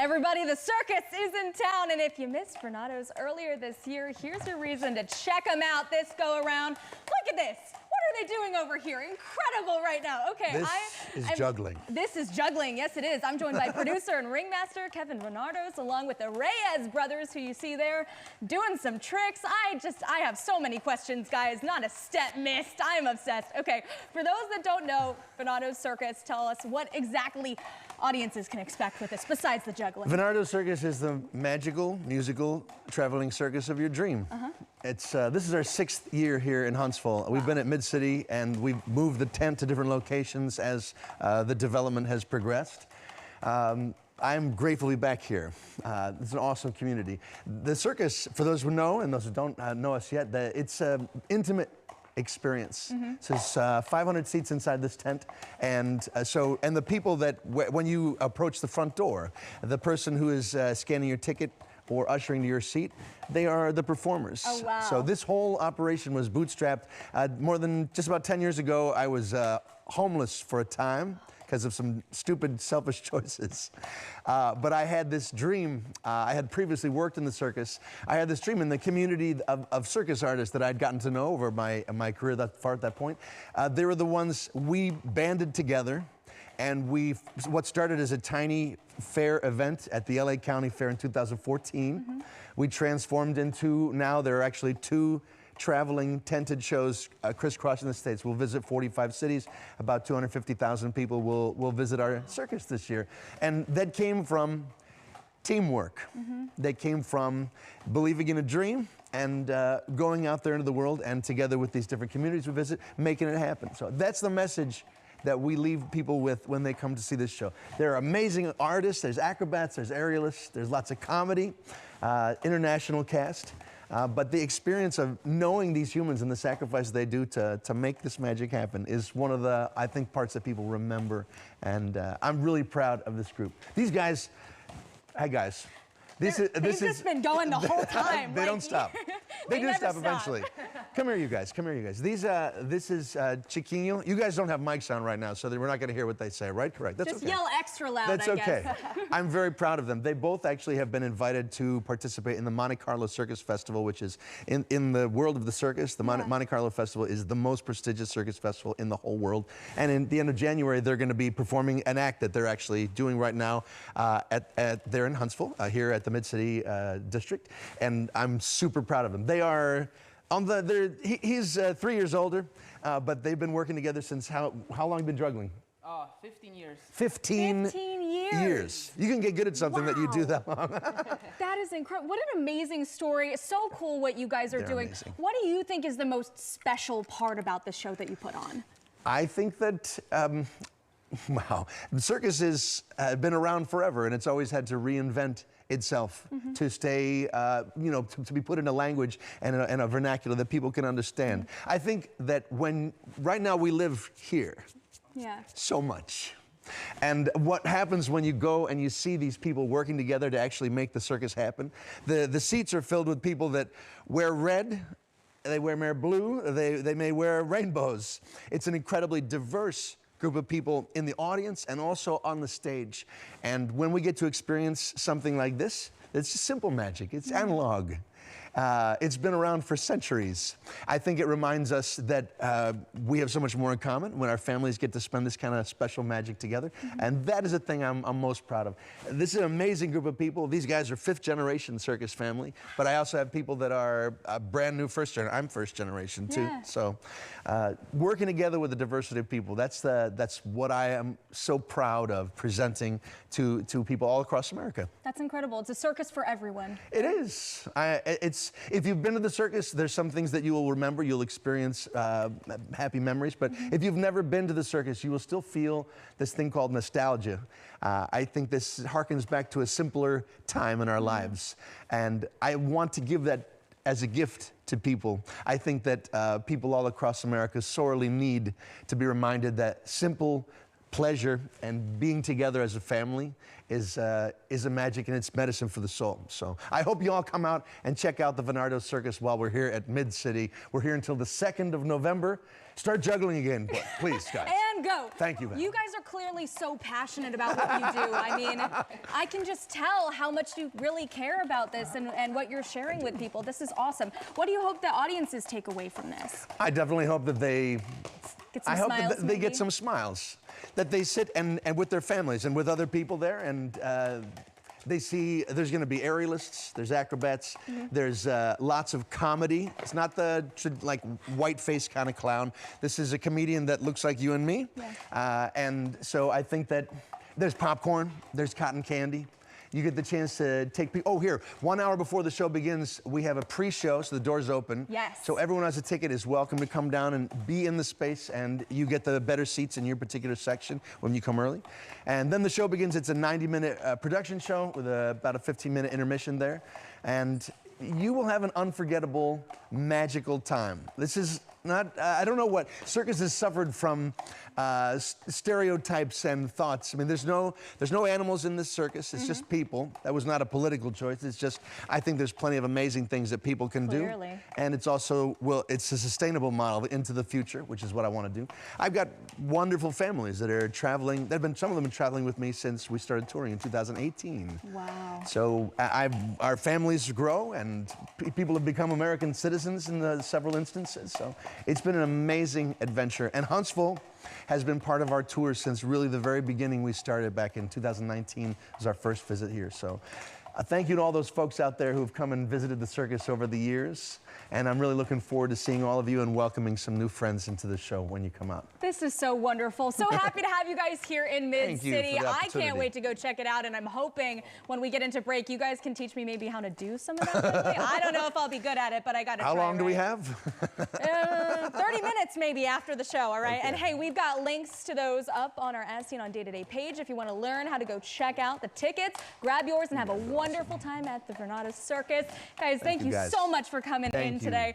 Everybody, the circus is in town, and if you missed Venados earlier this year, here's a reason to check them out this go around. Look at this. What are they doing over here? Incredible right now. Okay, this is juggling. This is juggling, yes it is. I'm joined by producer and ringmaster Kevin Venados, along with the Reyes brothers, who you see there doing some tricks. I have so many questions, guys. Not a step missed. I'm obsessed. Okay, for those that don't know, Venados Circus, tell us what exactly audiences can expect with this, besides the juggling. Venados Circus is the magical, musical, traveling circus of your dream. This is our 6th year here in Huntsville. We've been at Mid-City, and we've moved the tent to different locations as the development has progressed. I'm grateful to be back here. It's an awesome community. The circus, for those who know and those who don't know us yet, it's an intimate experience. So it's 500 seats inside this tent, and the people that when you approach the front door, the person who is scanning your ticket or ushering to your seat, they are the performers. Oh, wow. So this whole operation was bootstrapped. More than just about 10 years ago, I was homeless for a time because of some stupid, selfish choices. But I had this dream. I had previously worked in the circus. I had this dream in the community of circus artists that I'd gotten to know over my career that far at that point. They were the ones we banded together, and what started as a tiny fair event at the LA County Fair in 2014, we transformed into, now there are actually 2 traveling tented shows crisscrossing the states. We'll visit 45 cities. About 250,000 people will visit our circus this year. And that came from teamwork. That came from believing in a dream and going out there into the world, and together with these different communities we visit, making it happen. So that's the message that we leave people with when they come to see this show. There are amazing artists, there's acrobats, there's aerialists, there's lots of comedy, international cast. But the experience of knowing these humans and the sacrifices they do to make this magic happen is one of the, I think, parts that people remember. And I'm really proud of this group. These guys, hey guys, they've just been going the whole time. They don't stop. They do stop eventually. Come here, you guys. Come here, you guys. This is Chiquinho. You guys don't have mics on right now, so we're not going to hear what they say, right? Correct. That's just okay. Yell extra loud. That's I okay. guess. I'm very proud of them. They both actually have been invited to participate in the Monte Carlo Circus Festival, which is in the world of the circus. The Monte Carlo Festival is the most prestigious circus festival in the whole world. And in the end of January, they're going to be performing an act that they're actually doing right now there in Huntsville, here at the Mid-City District. And I'm super proud of them. They are he's 3 years older, but they've been working together since how long been juggling? 15 years. 15 years. You can get good at something that you do that long. That is incredible. What an amazing story. It's so cool what you guys are doing. Amazing. What do you think is the most special part about the show that you put on? I think that, wow, the circus has been around forever, and it's always had to reinvent itself to stay, to be put in a language and a vernacular that people can understand. I think that right now we live here so much. And what happens when you go and you see these people working together to actually make the circus happen? The seats are filled with people that wear red, they wear blue, they may wear rainbows. It's an incredibly diverse group of people in the audience and also on the stage. And when we get to experience something like this, it's just simple magic. It's analog. It's been around for centuries. I think it reminds us that we have so much more in common when our families get to spend this kind of special magic together. And that is the thing I'm most proud of. This is an amazing group of people. These guys are 5th generation circus family, but I also have people that are brand new first generation. I'm first generation too. Yeah. So working together with a diversity of people, that's what I am so proud of presenting to people all across America. That's incredible. It's a circus for everyone. It is. If you've been to the circus, there's some things that you will remember. You'll experience happy memories. But if you've never been to the circus, you will still feel this thing called nostalgia. I think this harkens back to a simpler time in our lives. And I want to give that as a gift to people. I think that people all across America sorely need to be reminded that simple pleasure and being together as a family is a magic, and it's medicine for the soul. So I hope you all come out and check out the Venados Circus while we're here at Mid-City. We're here until the 2nd of November. Start juggling again, please, guys. and go. Thank you, Val. You guys are clearly so passionate about what you do. I mean, I can just tell how much you really care about this and what you're sharing with people. This is awesome. What do you hope the audiences take away from this? I definitely hope that they Get some I hope smiles, that they get some smiles, that they sit and with their families and with other people there, and they see there's going to be aerialists, there's acrobats, there's lots of comedy. It's not the like white face kind of clown. This is a comedian that looks like you and me, and so I think that there's popcorn, there's cotton candy. You get the chance to take people. Oh, here, 1 hour before the show begins, we have a pre-show, so the doors open. Yes. So everyone who has a ticket is welcome to come down and be in the space, and you get the better seats in your particular section when you come early. And then the show begins. It's a 90-minute production show with about a 15-minute intermission there. And you will have an unforgettable, magical time. This is not, I don't know what, circus has suffered from stereotypes and thoughts. I mean, there's no animals in this circus, it's just people. That was not a political choice, it's just, I think there's plenty of amazing things that people can do. And it's also, well, it's a sustainable model into the future, which is what I want to do. I've got wonderful families that are traveling, some of them have been traveling with me since we started touring in 2018. Wow. So our families grow, and people have become American citizens in several instances. So it's been an amazing adventure. And Huntsville has been part of our tour since really the very beginning. We started back in 2019 was our first visit here. So thank you to all those folks out there who have come and visited the circus over the years. And I'm really looking forward to seeing all of you and welcoming some new friends into the show when you come out. This is so wonderful. So happy to have you guys here in Mid-City. I can't wait to go check it out, and I'm hoping when we get into break, you guys can teach me maybe how to do some of that. I don't know if I'll be good at it, but I got to try. How long do we have? 30 minutes maybe after the show, all right? Okay. And hey, we've got links to those up on our As Seen on Day to Day page if you want to learn how to go check out the tickets. Grab yours and have a wonderful time at the Varnado Circus. Guys, thank you so much for coming in today.